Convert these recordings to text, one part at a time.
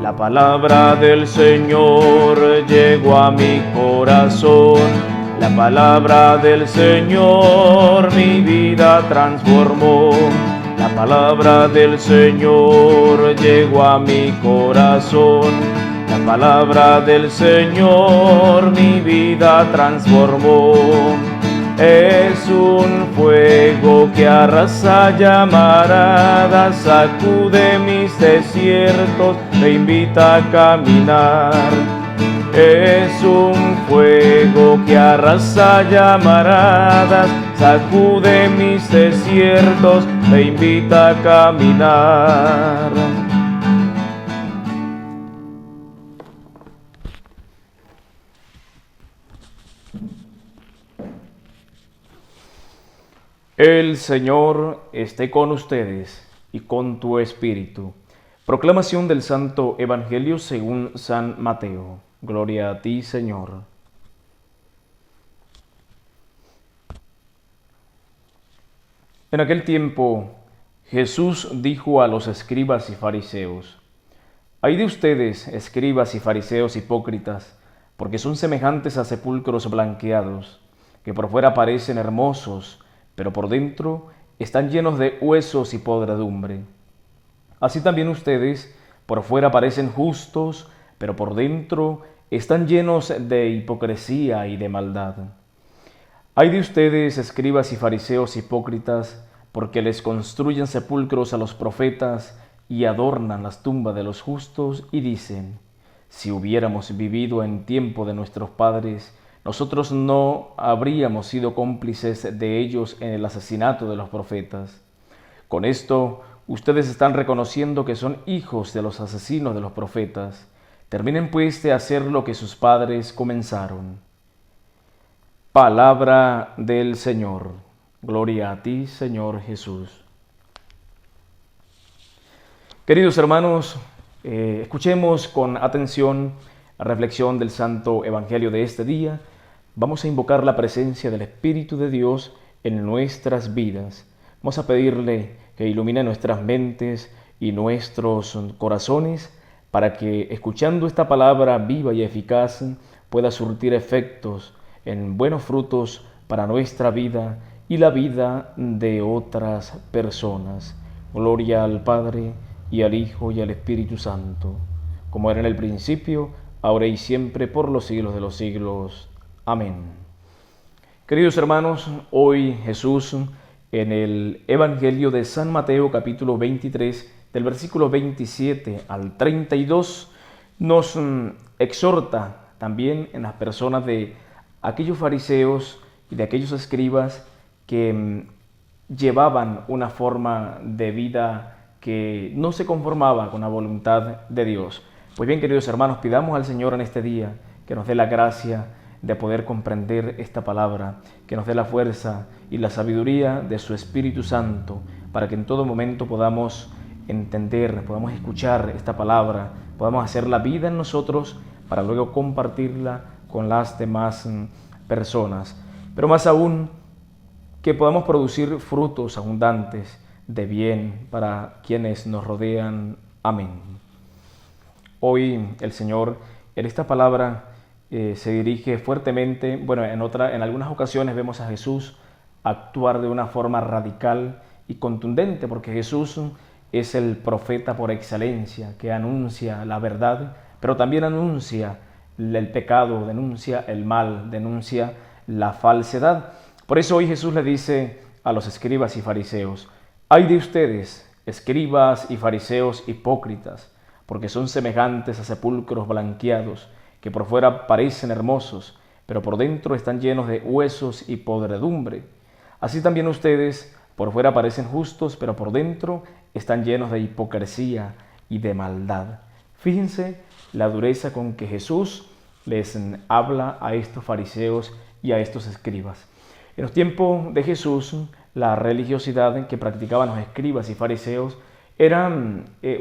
La palabra del Señor llegó a mi corazón. La palabra del Señor mi vida transformó. La palabra del Señor llegó a mi corazón. La palabra del Señor mi vida transformó. Es un fuego que arrasa llamaradas, sacude mis desiertos, me invita a caminar. Es un fuego que arrasa llamaradas, sacude mis desiertos, me invita a caminar. El Señor esté con ustedes y con tu espíritu. Proclamación del Santo Evangelio según San Mateo. Gloria a ti, Señor. En aquel tiempo, Jesús dijo a los escribas y fariseos: «Ay de ustedes, escribas y fariseos hipócritas, porque son semejantes a sepulcros blanqueados, que por fuera parecen hermosos, pero por dentro están llenos de huesos y podredumbre. Así también ustedes por fuera parecen justos, pero por dentro están llenos de hipocresía y de maldad. Ay de ustedes, escribas y fariseos hipócritas, porque les construyen sepulcros a los profetas y adornan las tumbas de los justos y dicen: si hubiéramos vivido en tiempo de nuestros padres, nosotros no habríamos sido cómplices de ellos en el asesinato de los profetas. Con esto, ustedes están reconociendo que son hijos de los asesinos de los profetas. Terminen pues de hacer lo que sus padres comenzaron». Palabra del Señor. Gloria a ti, Señor Jesús. Queridos hermanos, escuchemos con atención la reflexión del Santo Evangelio de este día. Vamos a invocar la presencia del Espíritu de Dios en nuestras vidas. Vamos a pedirle que ilumine nuestras mentes y nuestros corazones para que, escuchando esta palabra viva y eficaz, pueda surtir efectos en buenos frutos para nuestra vida y la vida de otras personas. Gloria al Padre, y al Hijo, y al Espíritu Santo, como era en el principio, ahora y siempre, por los siglos de los siglos. Amén. Queridos hermanos, hoy Jesús, en el Evangelio de San Mateo, capítulo 23, del versículo 27 al 32, nos exhorta también en las personas de aquellos fariseos y de aquellos escribas que llevaban una forma de vida que no se conformaba con la voluntad de Dios. Pues bien, queridos hermanos, pidamos al Señor en este día que nos dé la gracia de poder comprender esta palabra, que nos dé la fuerza y la sabiduría de su Espíritu Santo, para que en todo momento podamos entender, podamos escuchar esta palabra, podamos hacer la vida en nosotros para luego compartirla con las demás personas. Pero más aún, que podamos producir frutos abundantes de bien para quienes nos rodean. Amén. Hoy el Señor en esta palabra se dirige fuertemente. En algunas ocasiones vemos a Jesús actuar de una forma radical y contundente, porque Jesús es el profeta por excelencia, que anuncia la verdad, pero también anuncia el pecado, denuncia el mal, denuncia la falsedad. Por eso hoy Jesús le dice a los escribas y fariseos: «Ay de ustedes, escribas y fariseos hipócritas, porque son semejantes a sepulcros blanqueados, que por fuera parecen hermosos, pero por dentro están llenos de huesos y podredumbre. Así también ustedes por fuera parecen justos, pero por dentro están llenos de hipocresía y de maldad». Fíjense la dureza con que Jesús les habla a estos fariseos y a estos escribas. En los tiempos de Jesús, la religiosidad que practicaban los escribas y fariseos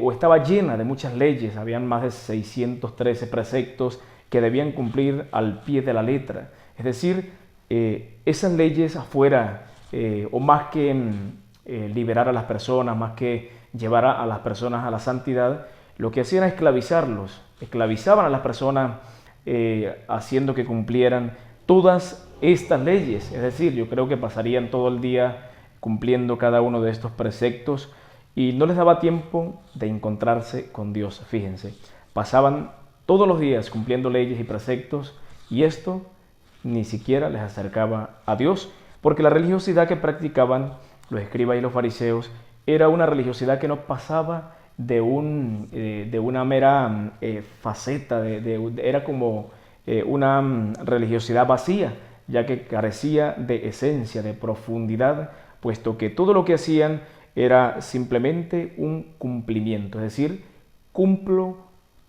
o estaba llena de muchas leyes. Habían más de 613 preceptos que debían cumplir al pie de la letra. Es decir, esas leyes afuera, o más que liberar a las personas, más que llevar a las personas a la santidad, lo que hacían era esclavizarlos. Esclavizaban a las personas haciendo que cumplieran todas estas leyes. Es decir, yo creo que pasarían todo el día cumpliendo cada uno de estos preceptos y no les daba tiempo de encontrarse con Dios. Fíjense, pasaban todos los días cumpliendo leyes y preceptos y esto ni siquiera les acercaba a Dios, porque la religiosidad que practicaban los escribas y los fariseos era una religiosidad que no pasaba de una mera faceta, era como una religiosidad vacía, ya que carecía de esencia, de profundidad, puesto que todo lo que hacían era simplemente un cumplimiento, es decir, cumplo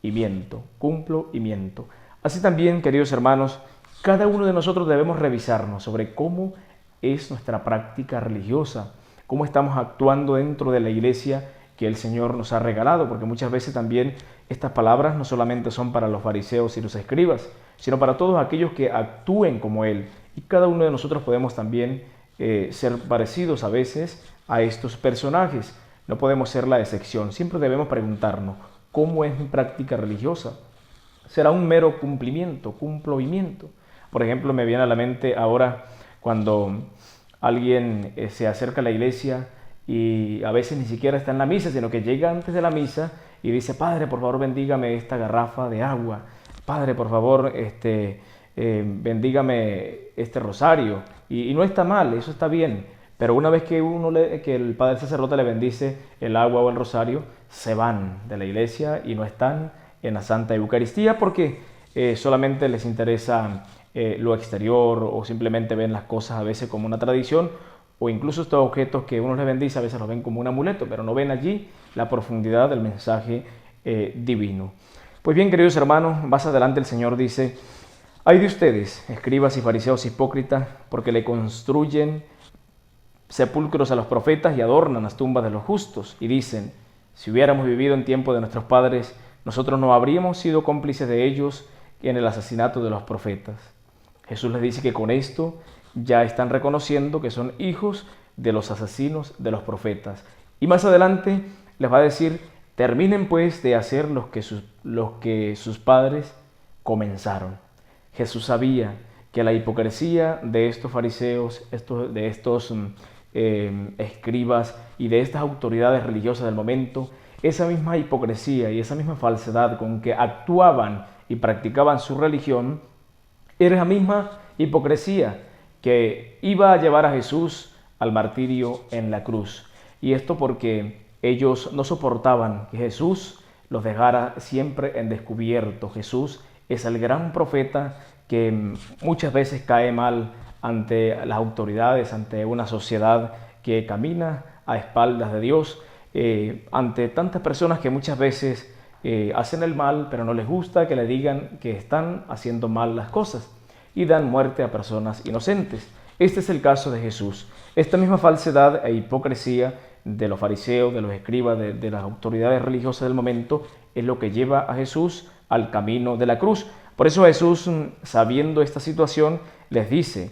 y miento, cumplo y miento. Así también, queridos hermanos, cada uno de nosotros debemos revisarnos sobre cómo es nuestra práctica religiosa, cómo estamos actuando dentro de la iglesia que el Señor nos ha regalado, porque muchas veces también estas palabras no solamente son para los fariseos y los escribas, sino para todos aquellos que actúen como Él. Y cada uno de nosotros podemos también ser parecidos a veces a estos personajes. No podemos ser la excepción. Siempre debemos preguntarnos, ¿cómo es mi práctica religiosa? ¿Será un mero cumplimiento, cumplimiento? Por ejemplo, me viene a la mente ahora cuando alguien se acerca a la iglesia y a veces ni siquiera está en la misa, sino que llega antes de la misa y dice: Padre, por favor, bendígame esta garrafa de agua. Padre, por favor, bendígame este rosario. Y no está mal, eso está bien. Pero una vez que que el Padre Sacerdote le bendice el agua o el rosario, se van de la iglesia y no están en la Santa Eucaristía porque solamente les interesa lo exterior, o simplemente ven las cosas a veces como una tradición, o incluso estos objetos que uno les bendice a veces los ven como un amuleto, pero no ven allí la profundidad del mensaje divino. Pues bien, queridos hermanos, más adelante el Señor dice: «Ay de ustedes, escribas y fariseos hipócritas, porque le construyen sepulcros a los profetas y adornan las tumbas de los justos, y dicen: si hubiéramos vivido en tiempo de nuestros padres, nosotros no habríamos sido cómplices de ellos en el asesinato de los profetas». Jesús les dice que con esto ya están reconociendo que son hijos de los asesinos de los profetas. Y más adelante les va a decir: terminen pues de hacer lo que sus padres comenzaron. Jesús sabía que la hipocresía de estos fariseos, de estos escribas y de estas autoridades religiosas del momento, esa misma hipocresía y esa misma falsedad con que actuaban y practicaban su religión, era la misma hipocresía que iba a llevar a Jesús al martirio en la cruz. Y esto porque ellos no soportaban que Jesús los dejara siempre en descubierto. Jesús es el gran profeta que muchas veces cae mal ante las autoridades, ante una sociedad que camina a espaldas de Dios, ante tantas personas que muchas veces hacen el mal, pero no les gusta que le digan que están haciendo mal las cosas y dan muerte a personas inocentes. Este es el caso de Jesús. Esta misma falsedad e hipocresía de los fariseos, de los escribas, de las autoridades religiosas del momento, es lo que lleva a Jesús al camino de la cruz. Por eso Jesús, sabiendo esta situación, les dice: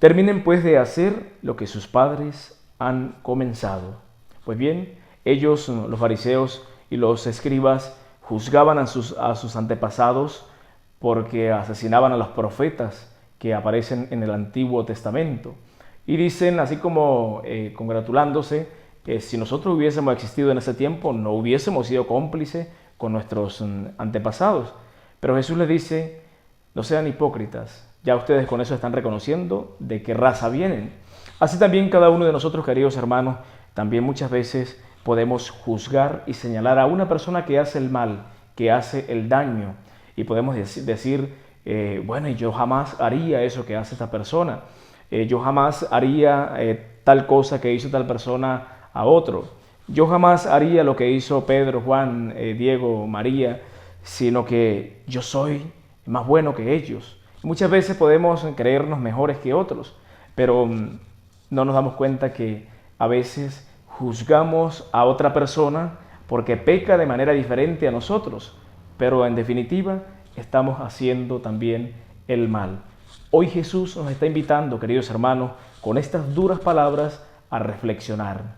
terminen pues de hacer lo que sus padres han comenzado. Pues bien, ellos, los fariseos y los escribas, juzgaban a sus antepasados porque asesinaban a los profetas que aparecen en el Antiguo Testamento. Y dicen, así como congratulándose, que si nosotros hubiésemos existido en ese tiempo, no hubiésemos sido cómplices con nuestros antepasados. Pero Jesús les dice: no sean hipócritas, ya ustedes con eso están reconociendo de qué raza vienen. Así también cada uno de nosotros, queridos hermanos, también muchas veces podemos juzgar y señalar a una persona que hace el mal, que hace el daño, y podemos decir, bueno, yo jamás haría eso que hace esta persona, yo jamás haría tal cosa que hizo tal persona a otro, yo jamás haría lo que hizo Pedro, Juan, Diego, María, sino que yo soy más bueno que ellos. Muchas veces podemos creernos mejores que otros, pero no nos damos cuenta que a veces juzgamos a otra persona porque peca de manera diferente a nosotros, pero en definitiva estamos haciendo también el mal. Hoy Jesús nos está invitando, queridos hermanos, con estas duras palabras a reflexionar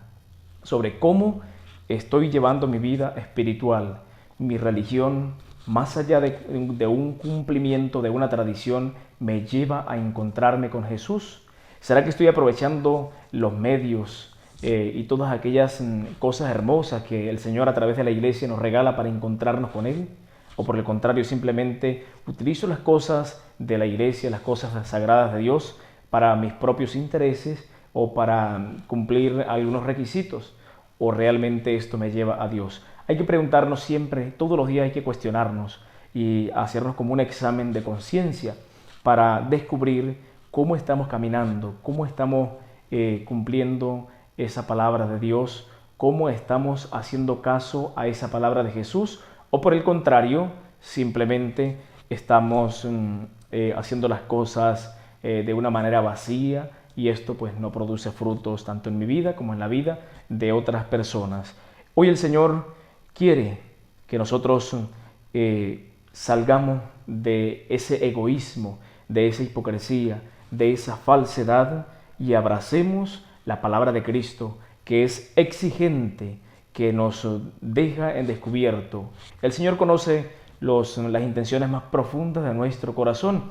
sobre cómo estoy llevando mi vida espiritual, mi religión, más allá de un cumplimiento, de una tradición, me lleva a encontrarme con Jesús. ¿Será que estoy aprovechando los medios y todas aquellas cosas hermosas que el Señor a través de la iglesia nos regala para encontrarnos con Él? ¿O por el contrario, simplemente utilizo las cosas de la iglesia, las cosas sagradas de Dios para mis propios intereses o para cumplir algunos requisitos? ¿O realmente esto me lleva a Dios? Hay que preguntarnos siempre, todos los días hay que cuestionarnos y hacernos como un examen de conciencia para descubrir cómo estamos caminando, cómo estamos cumpliendo esa palabra de Dios, cómo estamos haciendo caso a esa palabra de Jesús, o por el contrario, simplemente estamos haciendo las cosas de una manera vacía y esto pues no produce frutos tanto en mi vida como en la vida de otras personas. Hoy el Señor quiere que nosotros salgamos de ese egoísmo, de esa hipocresía, de esa falsedad y abracemos la palabra de Cristo, que es exigente, que nos deja en descubierto. El Señor conoce las intenciones más profundas de nuestro corazón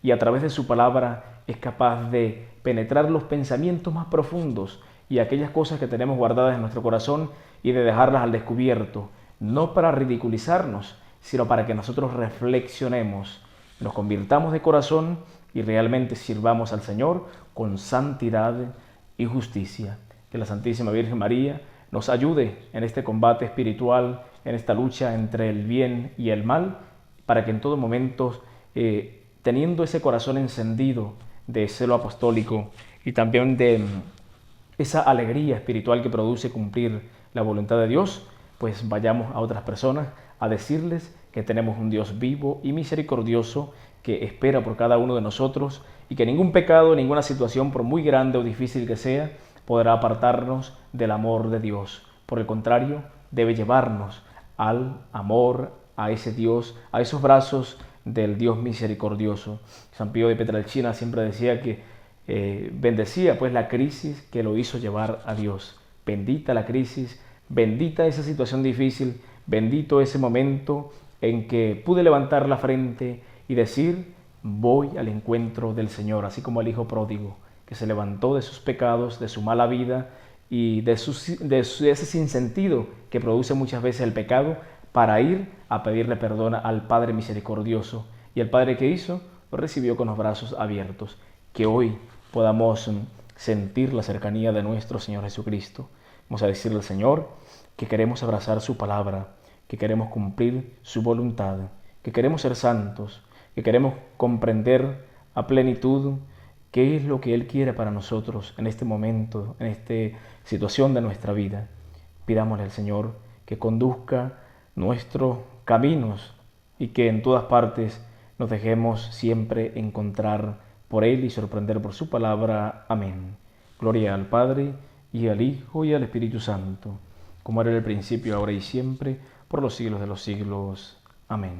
y a través de su palabra es capaz de penetrar los pensamientos más profundos y aquellas cosas que tenemos guardadas en nuestro corazón y de dejarlas al descubierto, no para ridiculizarnos, sino para que nosotros reflexionemos, nos convirtamos de corazón y realmente sirvamos al Señor con santidad y justicia. Que la Santísima Virgen María nos ayude en este combate espiritual, en esta lucha entre el bien y el mal, para que en todo momento, teniendo ese corazón encendido de celo apostólico y también de esa alegría espiritual que produce cumplir la voluntad de Dios, pues vayamos a otras personas a decirles que tenemos un Dios vivo y misericordioso que espera por cada uno de nosotros y que ningún pecado, ninguna situación, por muy grande o difícil que sea, podrá apartarnos del amor de Dios. Por el contrario, debe llevarnos al amor, a ese Dios, a esos brazos del Dios misericordioso. San Pío de Pietrelcina siempre decía que bendecía pues la crisis que lo hizo llevar a Dios. Bendita la crisis, bendita esa situación difícil, bendito ese momento en que pude levantar la frente y decir, voy al encuentro del Señor, así como el hijo pródigo, que se levantó de sus pecados, de su mala vida y de ese sinsentido que produce muchas veces el pecado, para ir a pedirle perdón al Padre misericordioso. Y el Padre que hizo, lo recibió con los brazos abiertos. Que hoy podamos sentir la cercanía de nuestro Señor Jesucristo. Vamos a decirle al Señor que queremos abrazar su palabra, que queremos cumplir su voluntad, que queremos ser santos, que queremos comprender a plenitud qué es lo que Él quiere para nosotros en este momento, en esta situación de nuestra vida. Pidámosle al Señor que conduzca nuestros caminos y que en todas partes nos dejemos siempre encontrar por Él y sorprender por su palabra. Amén. Gloria al Padre, y al Hijo, y al Espíritu Santo, como era en el principio, ahora y siempre, por los siglos de los siglos. Amén.